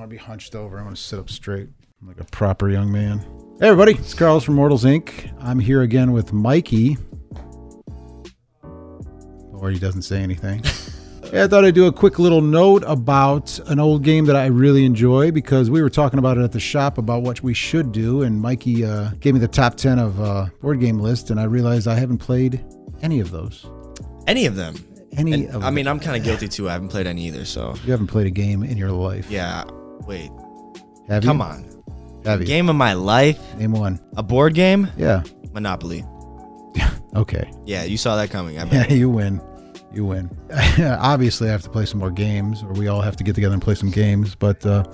to be hunched over. I want to sit up straight like a proper young man. Hey, everybody. It's Carlos from Mortals, Inc. I'm here again with Mikey. Or he doesn't say anything. Yeah, I thought I'd do a quick little note about an old game that I really enjoy because we were talking about it at the shop about what we should do, and Mikey gave me the top 10 of board game list, and I realized I haven't played any of those. Any of them? I mean, I'm kind of guilty too. I haven't played any either, so. You haven't played a game in your life. Yeah, wait. Have you? Come on. Have you? Game of my life? Name one. A board game? Yeah. Monopoly. Okay. Yeah, I saw that coming. Yeah, you win. You win. Obviously, I have to play some more games, or we all have to get together and play some games. But I'm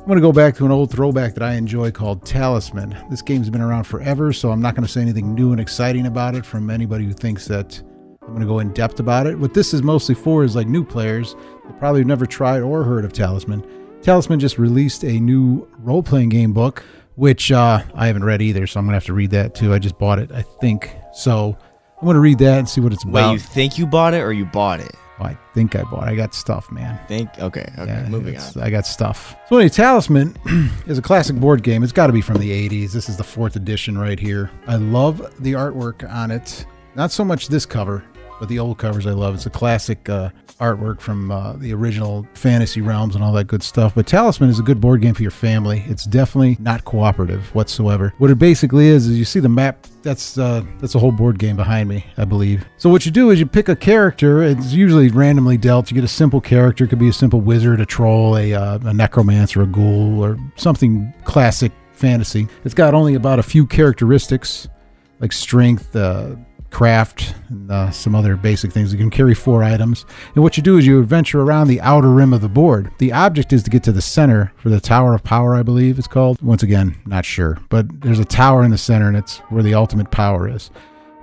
going to go back to an old throwback that I enjoy called Talisman. This game's been around forever, so I'm not going to say anything new and exciting about it from anybody who thinks that I'm going to go in depth about it. What this is mostly for is like new players that probably never tried or heard of Talisman. Talisman just released a new role-playing game book, which I haven't read either, so I'm going to have to read that too. I just bought it, I think. So I'm going to read that and see what it's about. Wait, you think you bought it or you bought it? Well, I think I bought it. I got stuff, man. Okay, Yeah, moving on. I got stuff. So anyway, Talisman is a classic board game. It's got to be from the 80s. This is the 4th edition right here. I love the artwork on it. Not so much this cover, but the old covers I love. It's a classic artwork from the original Fantasy Realms and all that good stuff. But Talisman is a good board game for your family. It's definitely not cooperative whatsoever. What it basically is you see the map. That's a whole board game behind me, I believe. So what you do is you pick a character. It's usually randomly dealt. You get a simple character. It could be a simple wizard, a troll, a necromancer, a ghoul, or something classic fantasy. It's got only about a few characteristics like strength, craft, and some other basic things. You can carry 4 items, and what you do is you adventure around the outer rim of the board. The object is to get to the center for the Tower of Power, I believe it's called. Once again, not sure, but there's a tower in the center, and it's where the ultimate power is.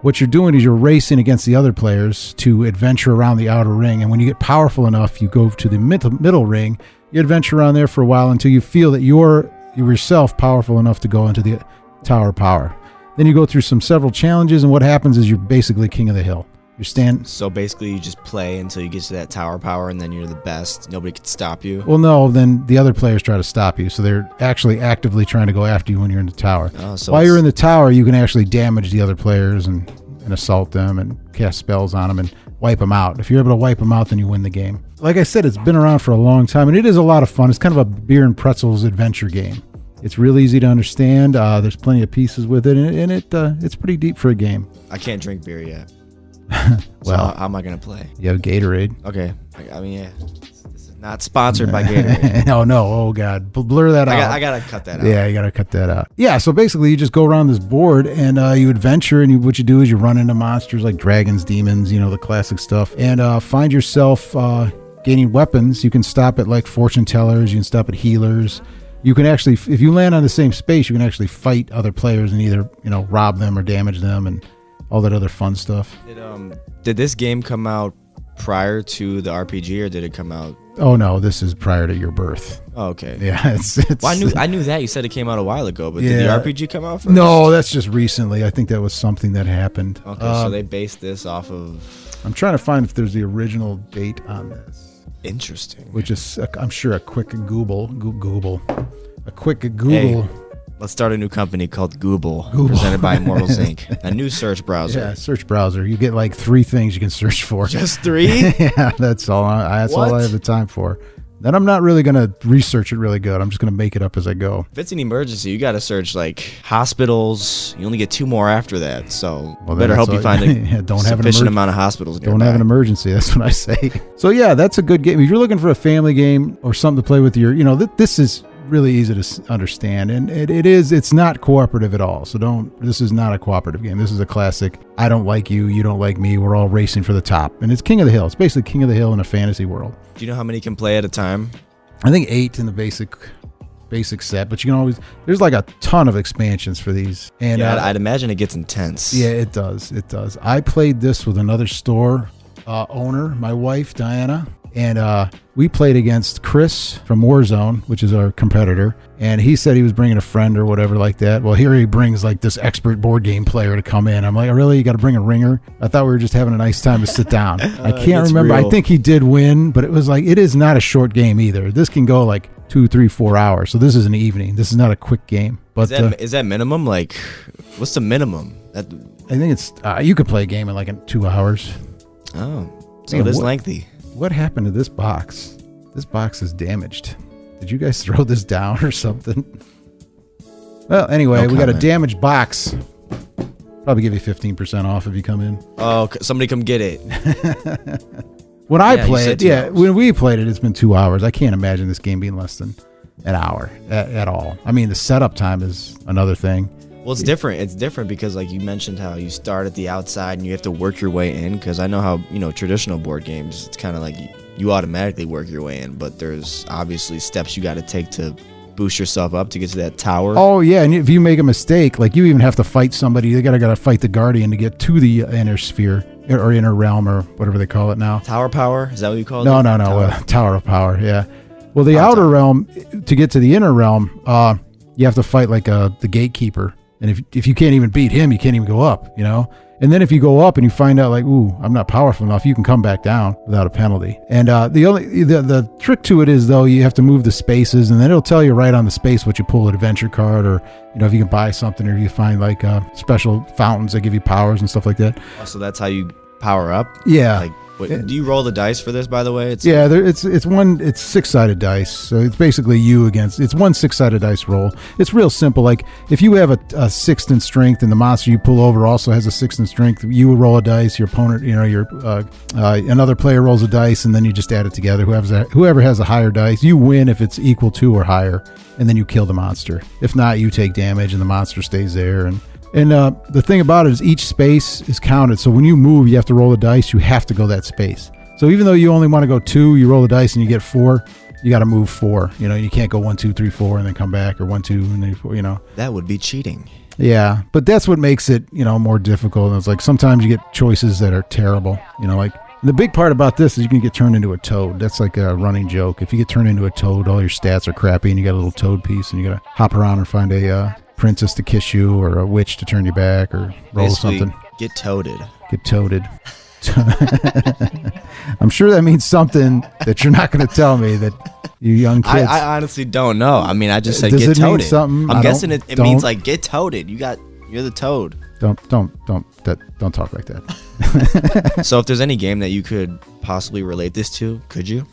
What you're doing is you're racing against the other players to adventure around the outer ring, and when you get powerful enough, you go to the middle ring. You adventure around there for a while until you feel that you're yourself powerful enough to go into the Tower of Power. Then you go through several challenges, and what happens is you're basically king of the hill. So basically you just play until you get to that tower power, and then you're the best. Nobody can stop you. Well, no, then the other players try to stop you, so they're actually actively trying to go after you when you're in the tower. So while you're in the tower, you can actually damage the other players and assault them and cast spells on them and wipe them out. If you're able to wipe them out, then you win the game. Like I said, it's been around for a long time, and it is a lot of fun. It's kind of a beer and pretzels adventure game. It's real easy to understand. There's plenty of pieces with it, and it's pretty deep for a game. I can't drink beer yet. Well, so how am I going to play? You have Gatorade. Okay. I mean, yeah. This is not sponsored by Gatorade. No. Oh, God. Blur that out. I got to cut that out. Yeah, you got to cut that out. Yeah, so basically you just go around this board, and you adventure, and what you do is you run into monsters like dragons, demons, the classic stuff, and find yourself gaining weapons. You can stop at like fortune tellers. You can stop at healers. You can actually, if you land on the same space, you can actually fight other players and either, rob them or damage them and all that other fun stuff. Did this game come out prior to the RPG, or did it come out? Oh, no, this is prior to your birth. Oh, okay. Yeah, it's well, I knew that. You said it came out a while ago, but did the RPG come out first? No, that's just recently. I think that was something that happened. Okay, so they based this off of... I'm trying to find if there's the original date on this. Interesting. Which is, I'm sure, a quick Google. A quick Google. Hey, let's start a new company called Google. Presented by Mortals, Inc. A new search browser. Yeah, search browser. You get like 3 things you can search for. Just 3? Yeah, that's all. That's all I have the time for. Then I'm not really going to research it really good. I'm just going to make it up as I go. If it's an emergency, you got to search like hospitals. You only get 2 more after that. So better hope you find a sufficient amount of hospitals nearby. Don't have an emergency. That's what I say. So yeah, that's a good game. If you're looking for a family game or something to play with this is really easy to understand, and it's not cooperative at all. So this is not a cooperative game. This is a classic. I don't like you, you don't like me, we're all racing for the top, and it's King of the Hill. It's basically King of the Hill in a fantasy world. Do you know how many can play at a time? I think 8 in the basic set, but you can always, there's like a ton of expansions for these, and I'd imagine it gets intense. Yeah, it does. I played this with another store owner, my wife Diana, and we played against Chris from Warzone, which is our competitor, and he said he was bringing a friend or whatever like that. Well, here he brings like this expert board game player to come in. I'm like, really? You got to bring a ringer? I thought we were just having a nice time to sit down. I can't remember. Real. I think he did win, but it was like, it is not a short game either. This can go like 2, 3, 4 hours. So this is an evening. This is not a quick game. But is that minimum? Like, what's the minimum? I think it's you could play a game in like in 2 hours. Oh, so it is lengthy. What happened to this box? This box is damaged. Did you guys throw this down or something? Well, anyway, we got a damaged box. Probably give you 15% off if you come in. Oh, somebody come get it. When I played, when we played it, it's been 2 hours. I can't imagine this game being less than an hour at all. I mean, the setup time is another thing. Well, it's different. It's different because, like you mentioned, how you start at the outside and you have to work your way in. Because I know how, traditional board games, it's kind of like you automatically work your way in. But there's obviously steps you got to take to boost yourself up to get to that tower. Oh, yeah. And if you make a mistake, like you even have to fight somebody. You got to fight the Guardian to get to the inner sphere or inner realm or whatever they call it now. Tower power? Is that what you call it? No. Tower of power, yeah. Well, the outer realm, to get to the inner realm, you have to fight like the gatekeeper. And if you can't even beat him, you can't even go up, And then if you go up and you find out like, ooh, I'm not powerful enough, you can come back down without a penalty. And the trick to it is, though, you have to move the spaces, and then it'll tell you right on the space what you pull an adventure card, or if you can buy something, or you find like special fountains that give you powers and stuff like that. So that's how you power up? Yeah. Like, do you roll the dice for this, by the way? It's 6-sided dice. So it's basically it's one 6-sided dice roll. It's real simple. Like if you have a 6th in strength and the monster you pull over also has a 6th in strength, you would roll a dice. Your opponent, another player rolls a dice, and then you just add it together. Whoever has a higher dice, you win if it's equal to or higher, and then you kill the monster. If not, you take damage and the monster stays there. And the thing about it is each space is counted. So when you move, you have to roll the dice. You have to go that space. So even though you only want to go 2, you roll the dice and you get 4, you got to move 4. You can't go 1, 2, 3, 4 and then come back, or 1, 2 and then 4. That would be cheating. Yeah, but that's what makes it more difficult. And it's like sometimes you get choices that are terrible. Like the big part about this is you can get turned into a toad. That's like a running joke. If you get turned into a toad, all your stats are crappy, and you got a little toad piece, and you got to hop around and find a princess to kiss you, or a witch to turn you back, or roll basically, something. Get toaded. Get toaded. I'm sure that means something that you're not going to tell me, that you young kids. I honestly don't know. I mean, I just said Does get it toaded. Mean something? I'm guessing it means like get toaded. You're the toad. Don't talk like that. So if there's any game that you could possibly relate this to, could you?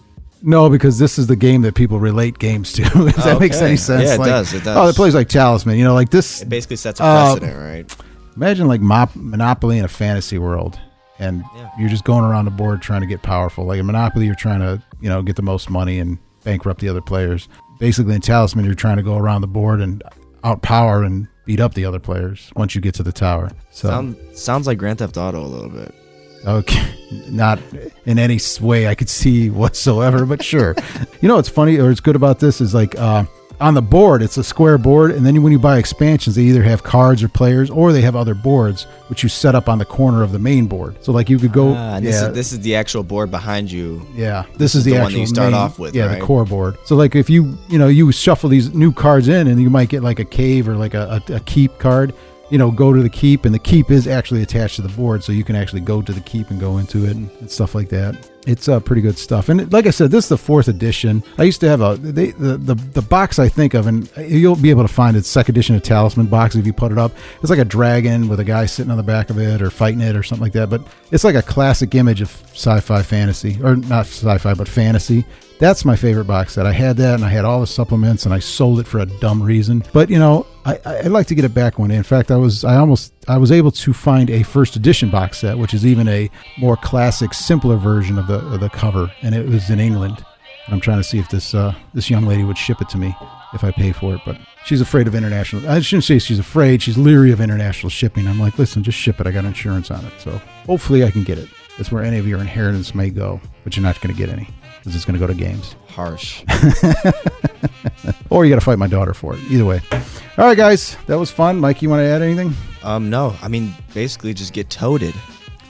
No, because this is the game that people relate games to. If that makes any sense. Yeah, it does. Oh, it plays like Talisman. Like this. It basically sets a precedent, right? Imagine like Monopoly in a fantasy world, and you're just going around the board trying to get powerful. Like in Monopoly, you're trying to get the most money and bankrupt the other players. Basically, in Talisman, you're trying to go around the board and outpower and beat up the other players once you get to the tower. So sounds like Grand Theft Auto a little bit. Okay, not in any way I could see whatsoever, but sure. What's funny or it's good about this is like on the board, it's a square board, and then when you buy expansions, they either have cards or players, or they have other boards which you set up on the corner of the main board. So like you could go. This is the actual board behind you. Yeah, this is the actual one that you start off with. Yeah, right? The core board. So like if you shuffle these new cards in, and you might get like a cave or like a keep card. Go to the keep, and the keep is actually attached to the board, so you can actually go to the keep and go into it and stuff like that. It's pretty good stuff. And like I said, this is the 4th edition. I used to have the box I think of, and you'll be able to find it, 2nd edition of Talisman box if you put it up. It's like a dragon with a guy sitting on the back of it or fighting it or something like that. But it's like a classic image of sci-fi fantasy, or not sci-fi, but fantasy. That's my favorite box set. I had that, and I had all the supplements, and I sold it for a dumb reason. But I'd like to get it back one day. In fact, I was able to find a 1st edition box set, which is even a more classic, simpler version of the cover, and it was in England. And I'm trying to see if this young lady would ship it to me if I pay for it. But she's afraid of international. I shouldn't say she's afraid. She's leery of international shipping. I'm like, listen, just ship it. I got insurance on it, so hopefully I can get it. That's where any of your inheritance may go, but you're not going to get any, because it's going to go to games. Harsh. Or you got to fight my daughter for it. Either way. All right, guys. That was fun. Mike, you want to add anything? No. I mean, basically just get toaded.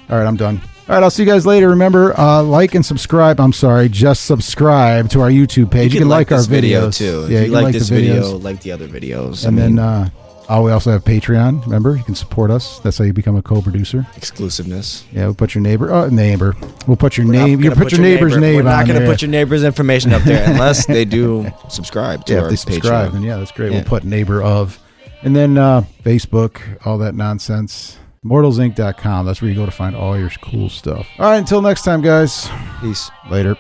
All right, I'm done. All right, I'll see you guys later. Remember, like and subscribe. I'm sorry, just subscribe to our YouTube page. You can like our videos too. Yeah, if you like this video, like the other videos. And then Oh, we also have Patreon. Remember, you can support us. That's how you become a co-producer. Exclusiveness. Yeah, we'll put your neighbor. We'll put your We're not name. You gonna put your neighbor's name We're not on going to there. put your neighbor's information up there unless they do subscribe to Yeah, our if they subscribe, Patreon. then yeah, that's great. Yeah. We'll put neighbor of, and then Facebook, all that nonsense. MortalsInc.com. That's where you go to find all your cool stuff. All right, until next time, guys. Peace. Later.